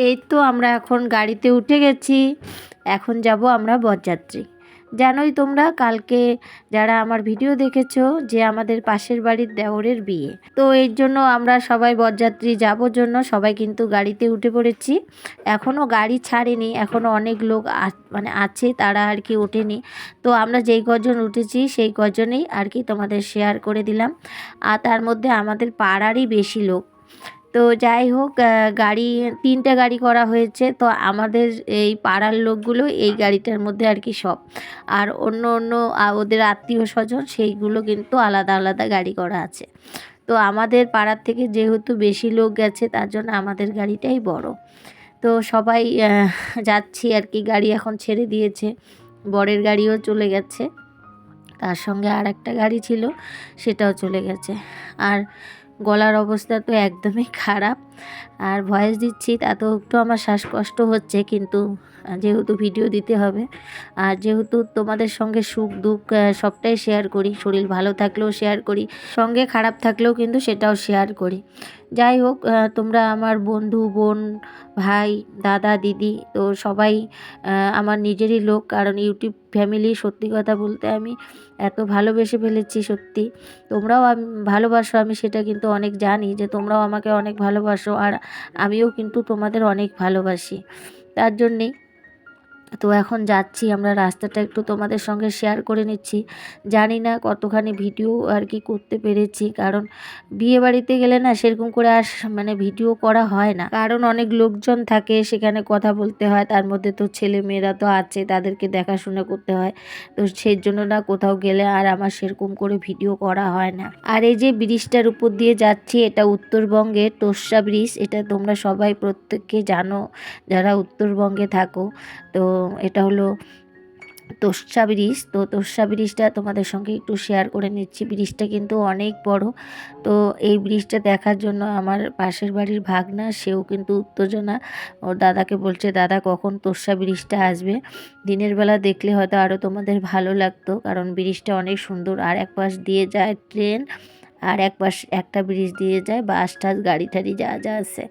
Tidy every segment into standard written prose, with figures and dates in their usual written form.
এই তো আমরা এখন গাড়িতে উঠে গেছি। এখন যাব আমরা বরযাত্রী। জানোই তোমরা কালকে যারা আমার ভিডিও দেখেছো যে আমাদের পাশের বাড়ির দেওরের বিয়ে, তো এর জন্য আমরা সবাই বরযাত্রী যাবোর জন্য সবাই কিন্তু গাড়িতে উঠে পড়েছি। এখনও গাড়ি ছাড়েনি, এখনও অনেক লোক মানে আছে, তারা আর কি ওঠেনি। তো আমরা যেই কজন উঠেছি সেই কজনেই আর কি তোমাদের শেয়ার করে দিলাম। আর তার মধ্যে আমাদের পাড়ারই বেশি লোক। তো যাই হোক, গাড়ি 3টে গাড়ি করা হয়েছে। তো আমাদের এই পাড়ার লোকগুলো এই গাড়িটার মধ্যে আর কি সব, আর অন্য অন্য ওদের আত্মীয় স্বজন সেইগুলো কিন্তু আলাদা আলাদা গাড়ি করা আছে। তো আমাদের পাড়ার থেকে যেহেতু বেশি লোক গেছে তার জন্য আমাদের গাড়িটাই বড়। তো সবাই যাচ্ছি আর কি। গাড়ি এখন ছেড়ে দিয়েছে, বরের গাড়িও চলে গেছে, তার সঙ্গে আর একটা গাড়ি ছিল সেটাও চলে গেছে। আর গলার অবস্থা তো একদমই খারাপ, আর ভয়েস দিচ্ছি তাতেও একটু আমার শ্বাসকষ্ট হচ্ছে, কিন্তু যেহেতু ভিডিও দিতে হবে আর যেহেতু তোমাদের সঙ্গে সুখ দুঃখ সবটাই শেয়ার করি, শরীর ভালো থাকলেও শেয়ার করি, সঙ্গে খারাপ থাকলেও কিন্তু সেটাও শেয়ার করি। যাই হোক, তোমরা আমার বন্ধু, বোন, ভাই, দাদা, দিদি, তো সবাই আমার নিজেরই লোক। কারণ ইউটিউব ফ্যামিলি, সত্যি কথা বলতে আমি এত ভালোবেসে ফেলেছি সত্যি। তোমরাও ভালোবাসো, আমি সেটা কিন্তু অনেক জানি যে তোমরাও আমাকে অনেক ভালোবাসো, আর আমিও কিন্তু তোমাদের অনেক ভালোবাসি। তার জন্যেই তো এখন যাচ্ছি আমরা, রাস্তাটা একটু তোমাদের সঙ্গে শেয়ার করে নিচ্ছি। জানি না কতখানি ভিডিও আর কি করতে পেরেছি, কারণ বিয়ে বাড়িতে গেলে না সেরকম করে আর মানে ভিডিও করা হয় না, কারণ অনেক লোকজন থাকে, সেখানে কথা বলতে হয়, তার মধ্যে তো ছেলে মেয়েরা তো আছে, তাদেরকে দেখাশোনা করতে হয়। তো সেই জন্য না কোথাও গেলে আর আমার সেরকম করে ভিডিও করা হয় না। আর এই যে ব্রিজটার উপর দিয়ে যাচ্ছি, এটা উত্তরবঙ্গের তোর্ষা ব্রিজ। এটা তোমরা সবাই প্রত্যেককে জানো যারা উত্তরবঙ্গে থাকো। তো এটা হলো তোর্ষা ব্রিজ। তো তোর্ষা ব্রিজটা তোমাদের সঙ্গে একটু শেয়ার করে নিচ্ছি। ব্রিজটা কিন্তু অনেক বড়। তো এই ব্রিজটা দেখার জন্য আমার পাশের বাড়ির ভাগনা, সেও কিন্তু উত্তেজনা, ওর দাদাকে বলছে দাদা কখন তোর্ষা ব্রিজটা আসবে। দিনের বেলা দেখলে হয়তো আরও তোমাদের ভালো লাগতো, কারণ ব্রিজটা অনেক সুন্দর। আর এক পাশ দিয়ে যায় ট্রেন, আর এক পাশ একটা ব্রিজ দিয়ে যায় বাস টাস গাড়ি টাড়ি যা যা আছে,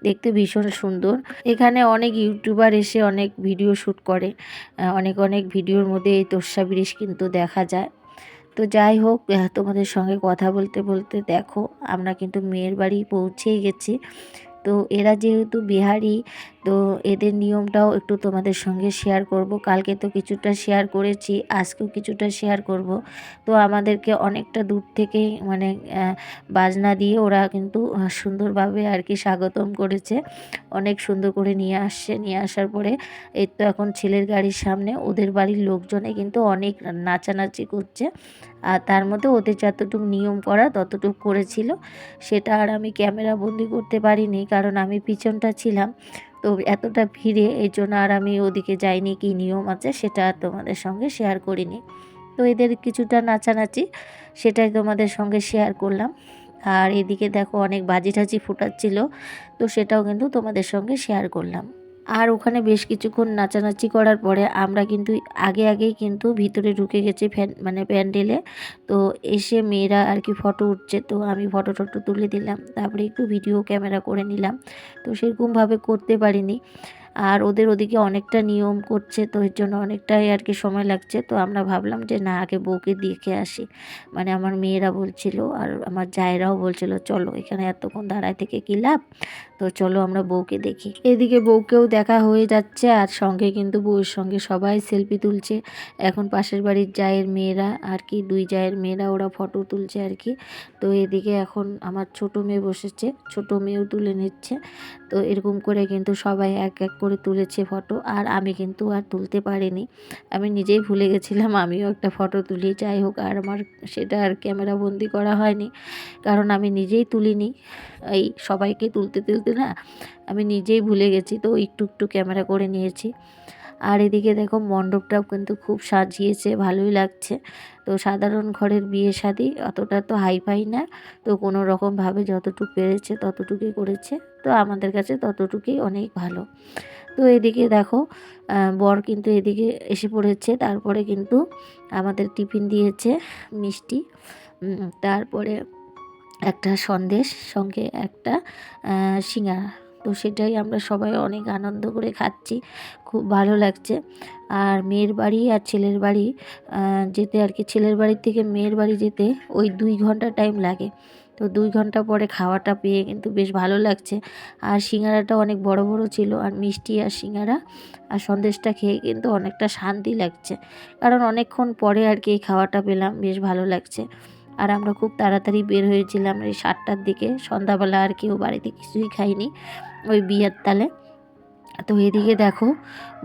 দেখতে ভীষণ সুন্দর। এখানে অনেক ইউটিউবার এসে অনেক ভিডিও শ্যুট করে, অনেক অনেক ভিডিওর মধ্যে এই তোর্ষা ব্রিজ কিন্তু দেখা যায়। তো যাই হোক, তোমাদের সঙ্গে কথা বলতে বলতে দেখো আমরা কিন্তু মেয়ের বাড়ি পৌঁছেই গেছি। তো এরা যেহেতু বিহারি, তো এদের নিয়মটাও একটু তোমাদের সঙ্গে শেয়ার করব। কালকে তো কিছুটা শেয়ার করেছি, আজকেও কিছুটা শেয়ার করব। তো আমাদেরকে অনেকটা দূর থেকে মানে বাজনা দিয়ে ওরা কিন্তু সুন্দরভাবে আর কি স্বাগতম করেছে, অনেক সুন্দর করে নিয়ে আসছে। নিয়ে আসার পরে এই তো এখন ছেলের গাড়ির সামনে ওদের বাড়ির লোকজনে কিন্তু অনেক নাচানাচি করছে। আর তার মধ্যে ওদের যতটুকু নিয়ম করা ততটুকু করেছিল, সেটা আর আমি ক্যামেরা বন্দি করতে পারিনি, কারণ আমি পিছনটা ছিলাম। তো এতটা ভিড়ে এই জন্য আর আমি ওদিকে যাইনি, কি নিয়ম আছে সেটা আর তোমাদের সঙ্গে শেয়ার করিনি। তো এদের কিছুটা নাচানাচি সেটাই তোমাদের সঙ্গে শেয়ার করলাম। আর এদিকে দেখো অনেক বাজি টাজি ফুটাচ্ছিল, তো সেটাও কিন্তু তোমাদের সঙ্গে শেয়ার করলাম। আর ওখানে বেশ কিছুক্ষণ নাচানাচি করার পরে আমরা কিন্তু আগেই কিন্তু ভিতরে ঢুকে গেছি মানে প্যান্ডেলে। তো এসে মেয়েরা আর কি ফটো উঠছে, তো আমি ফটো টটো তুলে দিলাম, তারপরে একটু ভিডিও ক্যামেরা করে নিলাম। তো সেরকমভাবে করতে পারিনি। আর ওদের ওদিকে অনেকটা নিয়ম করছে, তো এর জন্য অনেকটাই আর কি সময় লাগছে। তো আমরা ভাবলাম যে না, আগে বউকে দেখে আসি। মানে আমার মেয়েরা বলছিল আর আমার জায়েরাও বলছিল চলো, এখানে এতক্ষণ দাঁড়ায় থেকে কী লাভ, তো চলো আমরা বউকে দেখি। এদিকে বউকেও দেখা হয়ে যাচ্ছে, আর সঙ্গে কিন্তু বউয়ের সঙ্গে সবাই সেলফি তুলছে। এখন পাশের বাড়ির জায়ের মেয়েরা আর কি, 2 জায়ের মেয়েরা, ওরা ফটো তুলছে আর কি। তো এদিকে এখন আমার ছোট মেয়ে বসেছে, ছোট মেয়েও তুলে নিচ্ছে। তো এরকম করে কিন্তু সবাই এক এক করে তুলেছে ফটো, আর আমি কিন্তু আর তুলতে পারিনি, আমি নিজেই ভুলে গেছিলাম আমিও একটা ফটো তুলি। যাই হোক, আর আমার সেটা আর ক্যামেরা বন্দি করা হয়নি, কারণ আমি নিজেই তুলিনি। এই সবাইকে তুলতে তুলতে না আমি নিজেই ভুলে গেছি, তো একটু একটু ক্যামেরা করে নিয়েছি। আর এদিকে দেখো মণ্ডপটাও কিন্তু খুব সাজিয়েছে, ভালোই লাগছে। তো সাধারণ ঘরের বিয়ে শাদী, অতটা তো হাইফাই না, তো কোনো রকমভাবে যতটুকু পেরেছে ততটুকুই করেছে। তো আমাদের কাছে ততটুকুই অনেক ভালো। তো এদিকে দেখো বর কিন্তু এদিকে এসে পড়েছে। তারপরে কিন্তু আমাদের টিফিন দিয়েছে মিষ্টি, তারপরে একটা সন্দেশ, সঙ্গে একটা সিঙ্গারা। তো সেটাই আমরা সবাই অনেক আনন্দ করে খাচ্ছি, খুব ভালো লাগছে। আর মেয়ের বাড়ি আর ছেলের বাড়ি যেতে আর কি, ছেলের বাড়ির থেকে মেয়ের বাড়ি যেতে ওই 2 ঘন্টা টাইম লাগে। তো 2 ঘন্টা পরে খাওয়াটা পেয়ে কিন্তু বেশ ভালো লাগছে। আর সিঙ্গারাটা অনেক বড় বড় ছিল, আর মিষ্টি আর সিঙ্গারা আর সন্দেশটা খেয়ে কিন্তু অনেকটা শান্তি লাগছে, কারণ অনেকক্ষণ পরে আর কি এই খাওয়াটা পেলাম, বেশ ভালো লাগছে। আর আমরা খুব তাড়াতাড়ি বের হয়েছিলাম এই 7টার দিকে, সন্ধ্যাবেলা আর কেউ বাড়িতে কিছুই খাইনি ওই বিয়ের তালে। তো এদিকে দেখো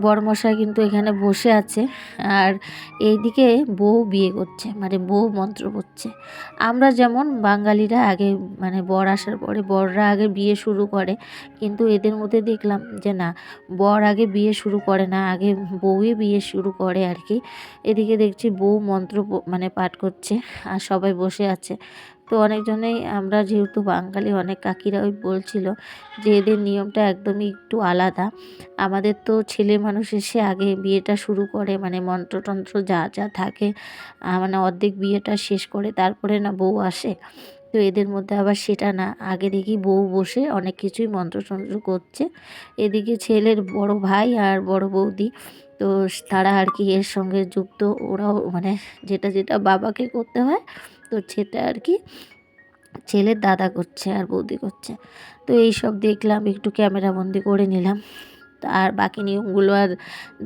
বরমশাই কিন্তু এখানে বসে আছে, আর এইদিকে বউ বিয়ে করছে, মানে বউ মন্ত্র পড়ছে। আমরা যেমন বাঙালিরা আগে মানে বর আসার পরে বররা আগে বিয়ে শুরু করে, কিন্তু এদের মধ্যে দেখলাম যে না, বর আগে বিয়ে শুরু করে না, আগে বউই বিয়ে শুরু করে আর কি। এদিকে দেখছি বউ মন্ত্র মানে পাঠ করছে আর সবাই বসে আছে। তো অনেকজনেই, আমরা যেহেতু বাঙালি, অনেক কাকিরাই বলছিল যে এদের নিয়মটা একদমই একটু আলাদা। আমাদের তো ছেলে মানুষ এসে আগে বিয়েটা শুরু করে, মানে মন্ত্রতন্ত্র যা যা থাকে মানে অর্ধেক বিয়েটা শেষ করে তারপরে না বউ আসে। তো এদের মধ্যে আবার সেটা না, আগে দেখি বউ বসে অনেক কিছুই মন্ত্রতন্ত্র করছে। এদিকে ছেলের বড় ভাই আর বড় বৌদি, তো তারা আর কি এর সঙ্গে যুক্ত। ওরাও মানে যেটা যেটা বাবাকে করতে হয়, তো সেটা আর কি ছেলের দাদা করছে আর বৌদি করছে। তো এই সব দেখলাম, একটু ক্যামেরাবন্দি করে নিলাম। আর বাকি নিয়মগুলো আর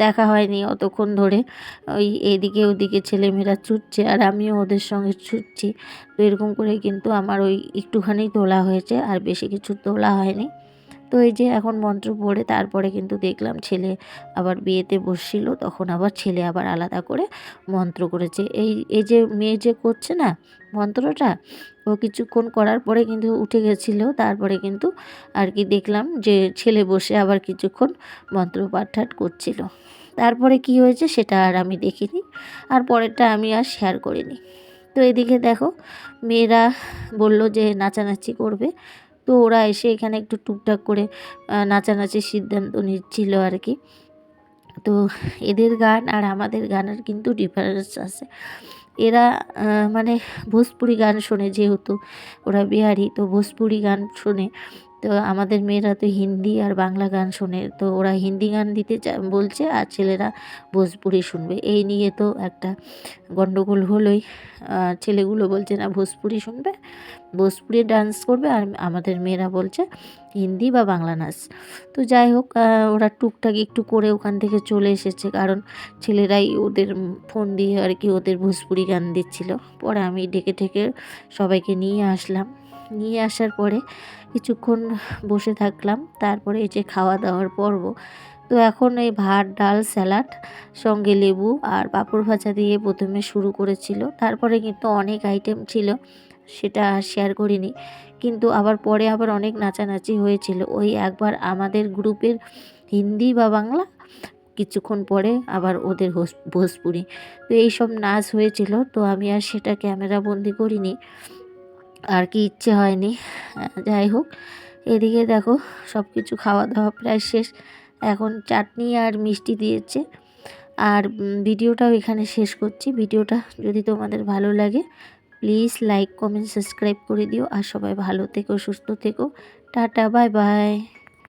দেখা হয়নি অতক্ষণ ধরে। ওই এদিকে ওদিকে ছেলেমেয়েরা ছুটছে আর আমিও ওদের সঙ্গে ছুটছি। তো এরকম করে কিন্তু আমার ওই একটুখানি তোলা হয়েছে, আর বেশি কিছু তোলা হয়নি। তো এই যে এখন মন্ত্র পড়ে তারপরে কিন্তু দেখলাম ছেলে আবার বিয়েতে বসছিল, তখন আবার ছেলে আবার আলাদা করে মন্ত্র করেছে। এই এই যে মেয়ে যে করছে না মন্ত্রটা, ও কিছুক্ষণ করার পরে কিন্তু উঠে গেছিলো। তারপরে কিন্তু আর কি দেখলাম যে ছেলে বসে আবার কিছুক্ষণ মন্ত্র পাঠ করছিল। তারপরে কি হয়েছে সেটা আর আমি দেখিনি, আর পরেরটা আমি আর শেয়ার করিনি। তো এদিকে দেখো মেয়েরা বলল যে নাচানাচি করবে, তো ওরা এসে এখানে একটু টুকটাক করে নাচানাচির সিদ্ধান্ত নিচ্ছিল আর কি। তো এদের গান আর আমাদের গানের কিন্তু ডিফারেন্স আছে। এরা মানে ভোজপুরি গান শোনে, যেহেতু ওরা বিহারি, তো ভোজপুরি গান শোনে। তো আমাদের মেয়েরা তো হিন্দি আর বাংলা গান শোনে, তো ওরা হিন্দি গান দিতে বলছে, আর ছেলেরা ভোজপুরি শুনবে। এই নিয়ে তো একটা গন্ডগোল হলোই। ছেলেগুলো বলছে না ভোজপুরি শুনবে, ভোজপুরি ডান্স করবে, আর আমাদের মেয়েরা বলছে হিন্দি বা বাংলা নাচ। তো যাই হোক, ওরা টুকটাক একটু করে ওখান থেকে চলে এসেছে, কারণ ছেলেরাই ওদের ফোন দিয়ে আর কি ওদের ভোজপুরি গান দিচ্ছিল। পরে আমি ডেকে ঠেকে সবাইকে নিয়ে আসলাম। নিয়ে আসার পরে কিছুক্ষণ বসে থাকলাম, তারপরে এই যে খাওয়া দাওয়ার পর্ব। তো এখন এই ভাত ডাল স্যালাড সঙ্গে লেবু আর পাঁপড় ভাজা দিয়ে প্রথমে শুরু করেছিল, তারপরে কিন্তু অনেক আইটেম ছিল, সেটা শেয়ার করিনি। কিন্তু আবার পরে আবার অনেক নাচানাচি হয়েছিল, ওই একবার আমাদের গ্রুপের হিন্দি বা বাংলা, কিছুক্ষণ পরে আবার ওদের ভোজপুরি। তো এই সব নাচ হয়েছিল, তো আমি আর সেটা ক্যামেরা বন্দি করিনি, আর কি ইচ্ছে হয়নি। যাই হোক, এদিকে দেখো সব কিছু খাওয়া দাওয়া প্রায় শেষ, এখন চাটনি আর মিষ্টি দিয়েছে। আর ভিডিওটাও এখানে শেষ করছি। ভিডিওটা যদি তোমাদের ভালো লাগে প্লিজ লাইক কমেন্ট সাবস্ক্রাইব করে দিও, আর সবাই ভালো থেকো, সুস্থ থেকো। Tata, bye bye.